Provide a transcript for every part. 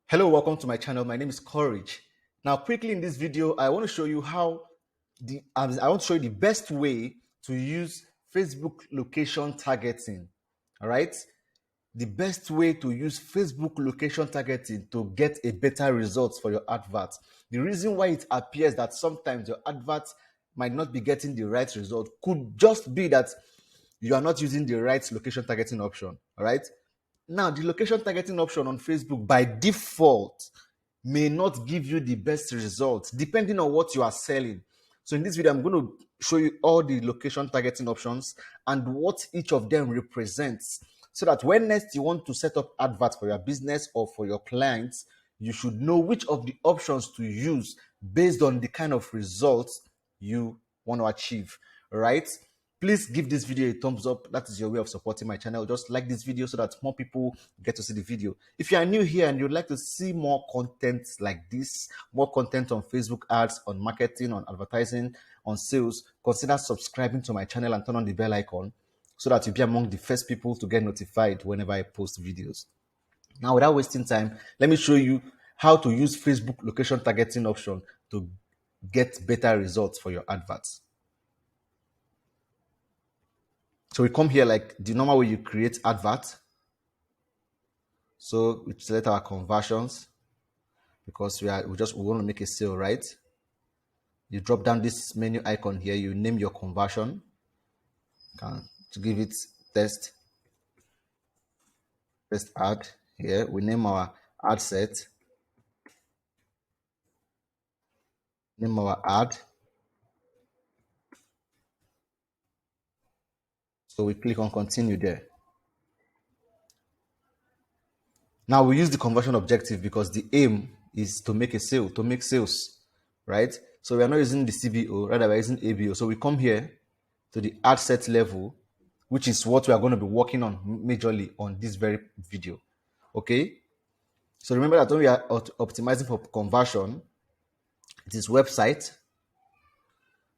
Hello, welcome to my channel. My name is Courage. Now, quickly in this video, I want to show you the best way to use Facebook location targeting. All right, the best way to use Facebook location targeting to get a better result for your advert. The reason why it appears that sometimes your advert might not be getting the right result could just be that you are not using the right location targeting option. All right. Now, the location targeting option on Facebook by default may not give you the best results depending on what you are selling. So in this video, I'm going to show you all the location targeting options and what each of them represents, so that when next you want to set up adverts for your business or for your clients, you should know which of the options to use based on the kind of results you want to achieve. All right. Please give this video a thumbs up. That is your way of supporting my channel. Just like this video so that more people get to see the video. If you are new here and you'd like to see more content like this, more content on Facebook ads, on marketing, on advertising, on sales, consider subscribing to my channel and turn on the bell icon so that you'll be among the first people to get notified whenever I post videos. Now, without wasting time, let me show you how to use Facebook location targeting option to get better results for your adverts. So we come here like the normal way you create advert. So we select our conversions because we want to make a sale, right? You drop down this menu icon here, you name your conversion. To give it test ad here. We name our ad set. Name our ad. So we click on continue there. Now we use the conversion objective because the aim is to make a sale, to make sales, right? So we are not using the CBO, rather we're using ABO. So we come here to the ad set level, which is what we are going to be working on majorly on this very video. Okay. So remember that when we are optimizing for conversion, it is website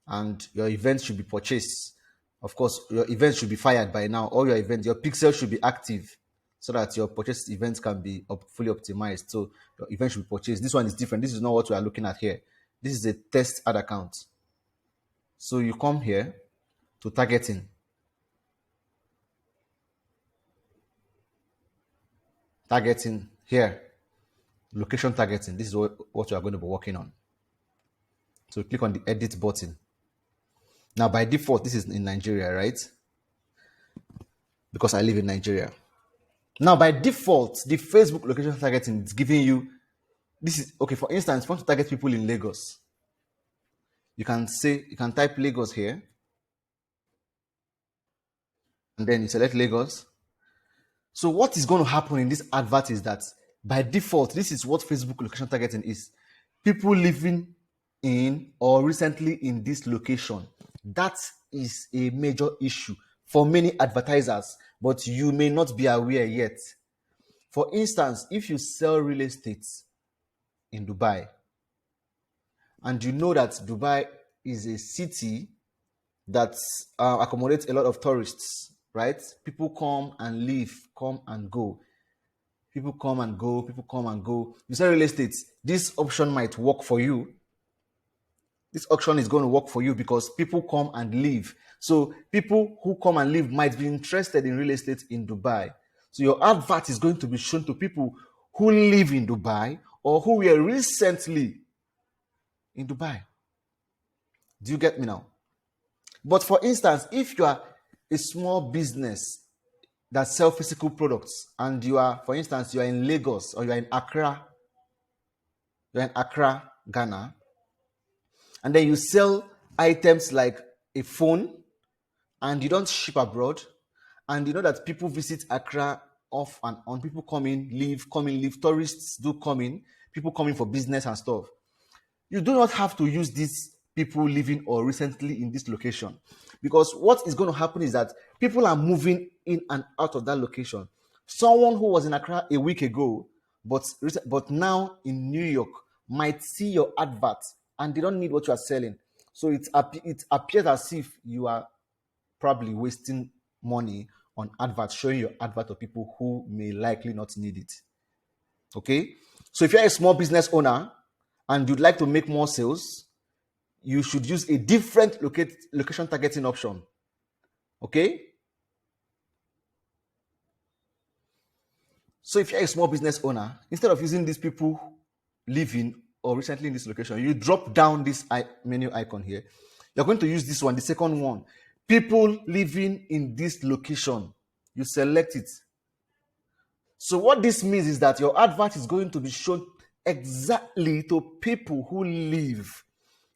and your event should be purchased. Of course, your event should be fired by now. All your events, your pixel should be active so that your purchase events can be fully optimized. So your event should be purchased. This one is different. This is not what we are looking at here. This is a test ad account. So you come here to targeting. Targeting here. Location targeting. This is what we are going to be working on. So click on the edit button. Now, by default, this is in Nigeria, right? Because I live in Nigeria. Now, by default, the Facebook location targeting is giving you, this is, okay, for instance, if you want to target people in Lagos, you can type Lagos here, and then you select Lagos. So what is going to happen in this advert is that by default, this is what Facebook location targeting is. People living in or recently in this location. That is a major issue for many advertisers, but you may not be aware yet. For instance, if you sell real estate in Dubai, and you know that Dubai is a city that accommodates a lot of tourists, right? People come and leave, come and go. People come and go, people come and go. You sell real estate, this option might work for you. This auction is going to work for you because people come and leave. So people who come and leave might be interested in real estate in Dubai. So your advert is going to be shown to people who live in Dubai or who were recently in Dubai. Do you get me now? But for instance, if you are a small business that sells physical products and you are, for instance, you are in Lagos or you are in Accra, Ghana, and then you sell items like a phone and you don't ship abroad, and you know that people visit Accra off and on, people come in, leave, tourists do come in, people come in for business and stuff. You do not have to use these people living or recently in this location, because what is going to happen is that people are moving in and out of that location. Someone who was in Accra a week ago, but now in New York, might see your advert and they don't need what you are selling. So it appears as if you are probably wasting money on adverts, showing your advert to people who may likely not need it. Okay, So if you're a small business owner and you'd like to make more sales, you should use a different location targeting option. Okay? So if you're a small business owner, instead of using these people living or recently in this location, you drop down this menu icon here. You're going to use this one, the second one. People living in this location. You select it. So what this means is that your advert is going to be shown exactly to people who live.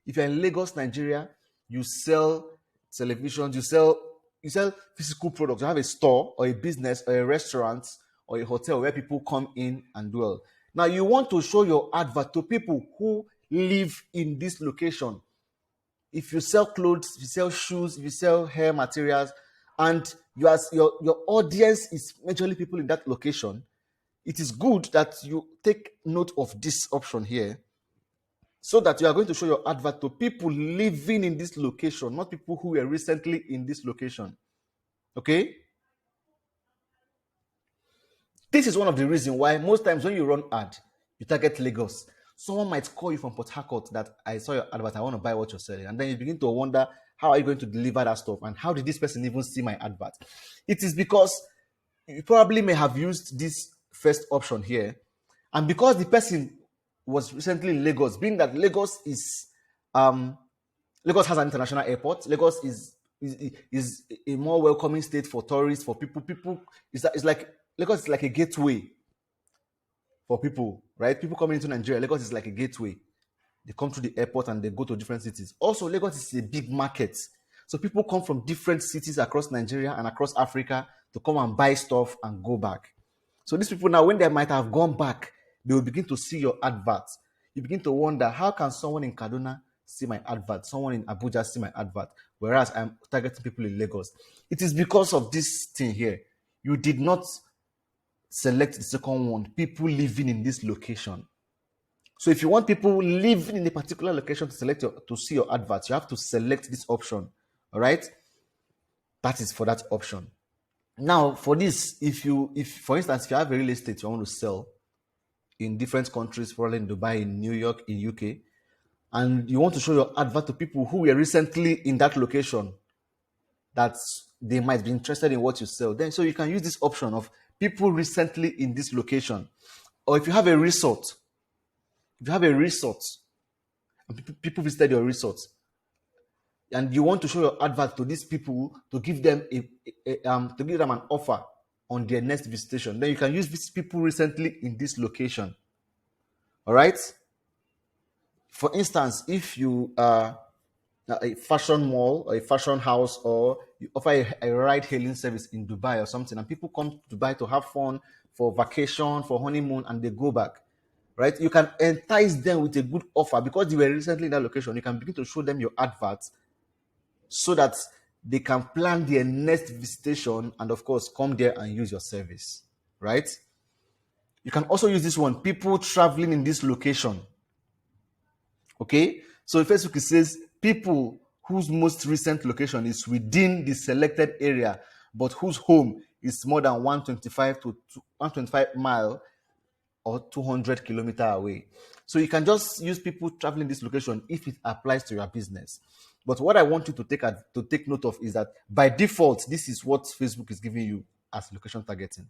If you're in Lagos, Nigeria, you sell televisions, you sell physical products. You have a store or a business or a restaurant or a hotel where people come in and dwell. Now you want to show your advert to people who live in this location. If you sell clothes, if you sell shoes, if you sell hair materials, and your audience is majorly people in that location, it is good that you take note of this option here, so that you are going to show your advert to people living in this location, not people who were recently in this location. Okay? This is one of the reasons why most times when you run ad, you target Lagos. Someone might call you from Port Harcourt that I saw your advert, I want to buy what you're selling. And then you begin to wonder, how are you going to deliver that stuff? And how did this person even see my advert? It is because you probably may have used this first option here. And because the person was recently in Lagos, being that Lagos has an international airport. Lagos is a more welcoming state for tourists, for people. It's like Lagos is like a gateway for people, right? People coming into Nigeria, Lagos is like a gateway. They come through the airport and they go to different cities. Also, Lagos is a big market. So people come from different cities across Nigeria and across Africa to come and buy stuff and go back. So these people now, when they might have gone back, they will begin to see your advert. You begin to wonder, how can someone in Kaduna see my advert? Someone in Abuja see my advert? Whereas I'm targeting people in Lagos. It is because of this thing here. You did not select the second one, people living in this location. So if you want people living in a particular location to see your advert, you have to select this option. All right? That is for that option. Now, for this, if for instance, if you have a real estate you want to sell in different countries, probably in Dubai, in New York, in UK, and you want to show your advert to people who were recently in that location, that they might be interested in what you sell, then so you can use this option of people recently in this location. Or if you have a resort, and people visited your resort, and you want to show your advert to these people to give them an offer on their next visitation, then you can use these people recently in this location. All right. For instance, if you are a fashion mall or a fashion house, or you offer a ride-hailing service in Dubai or something, and people come to Dubai to have fun for vacation, for honeymoon, and they go back, right? You can entice them with a good offer because they were recently in that location. You can begin to show them your adverts so that they can plan their next visitation and, of course, come there and use your service, right? You can also use this one, people traveling in this location. Okay, so Facebook says people whose most recent location is within the selected area, but whose home is more than 125 mile or 200 kilometer away. So you can just use people traveling this location if it applies to your business. But what I want you to take note of is that by default, this is what Facebook is giving you as location targeting.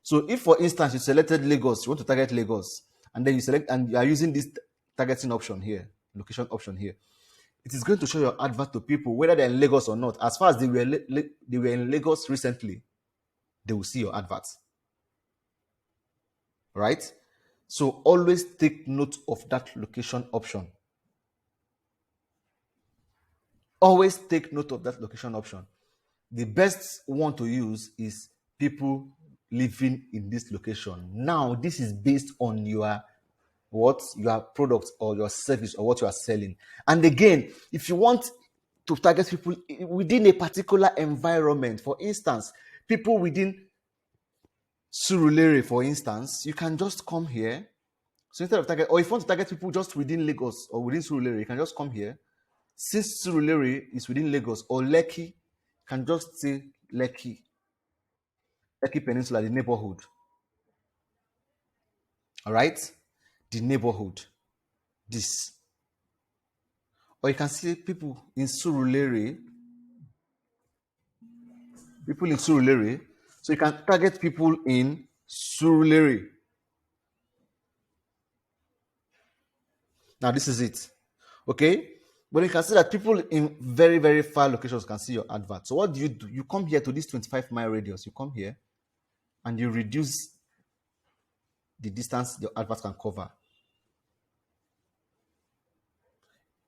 So if, for instance, you selected Lagos, you want to target Lagos, and then you select and you are using this targeting option here, location option here, it is going to show your advert to people whether they're in Lagos or not. As far as they were in Lagos recently, they will see your adverts. Right? So always take note of that location option. Always take note of that location option. The best one to use is people living in this location. Now, this is based on your product or your service or what you are selling. And again, if you want to target people within a particular environment, for instance, people within Surulere, for instance, you can just come here. So instead of target, or if you want to target people just within Lagos or within Surulere, you can just come here. Since Surulere is within Lagos, or Lekki, you can just say Lekki Peninsula, the neighborhood. All right. the neighborhood, this. Or you can see people in Surulere, So you can target people in Surulere. Now this is it. Okay? But you can see that people in very, very far locations can see your advert. So what do? You come here to this 25-mile radius. You come here and you reduce the distance your advert can cover.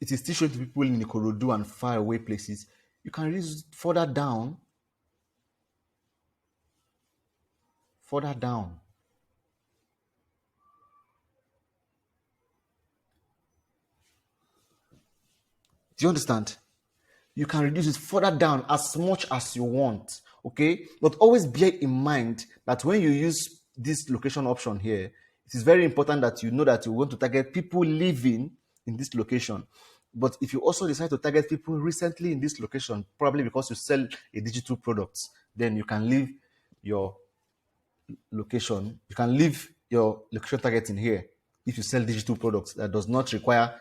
It is still showing to people in Ikorodu and far away places. You can reduce it further down. Further down. Do you understand? You can reduce it further down as much as you want. Okay? But always bear in mind that when you use this location option here, it is very important that you know that you want to target people living in this location. But if you also decide to target people recently in this location, probably because you sell a digital product, then you can leave your location. You can leave your location targeting here if you sell digital products that does not require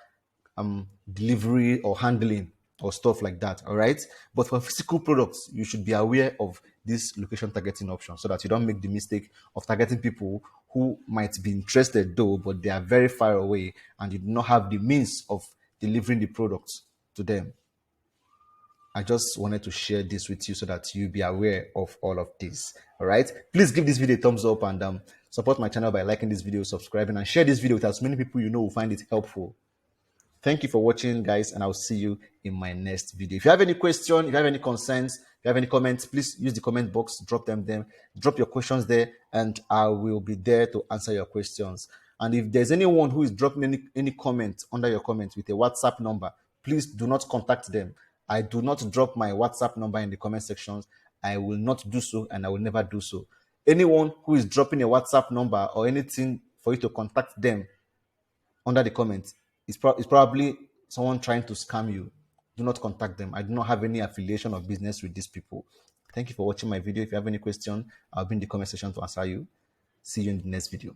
delivery or handling or stuff like that. All right. But for physical products, you should be aware of this location targeting option so that you don't make the mistake of targeting people who might be interested though, but they are very far away and you do not have the means of delivering the products to them. I just wanted to share this with you so that you be aware of all of this. All right. Please give this video a thumbs up and support my channel by liking this video, subscribing, and share this video with as many people you know will find it helpful. Thank you for watching, guys, and I'll see you in my next video. If you have any question, if you have any concerns, if you have any comments, please use the comment box, drop them there, drop your questions there, and I will be there to answer your questions. And if there's anyone who is dropping any comment under your comment with a WhatsApp number, please do not contact them. I do not drop my WhatsApp number in the comment sections. I will not do so, and I will never do so. Anyone who is dropping a WhatsApp number or anything for you to contact them under the comments, it's probably someone trying to scam you. Do not contact them. I do not have any affiliation or business with these people. Thank you for watching my video. If you have any question, I'll be in the comment section to answer you. See you in the next video.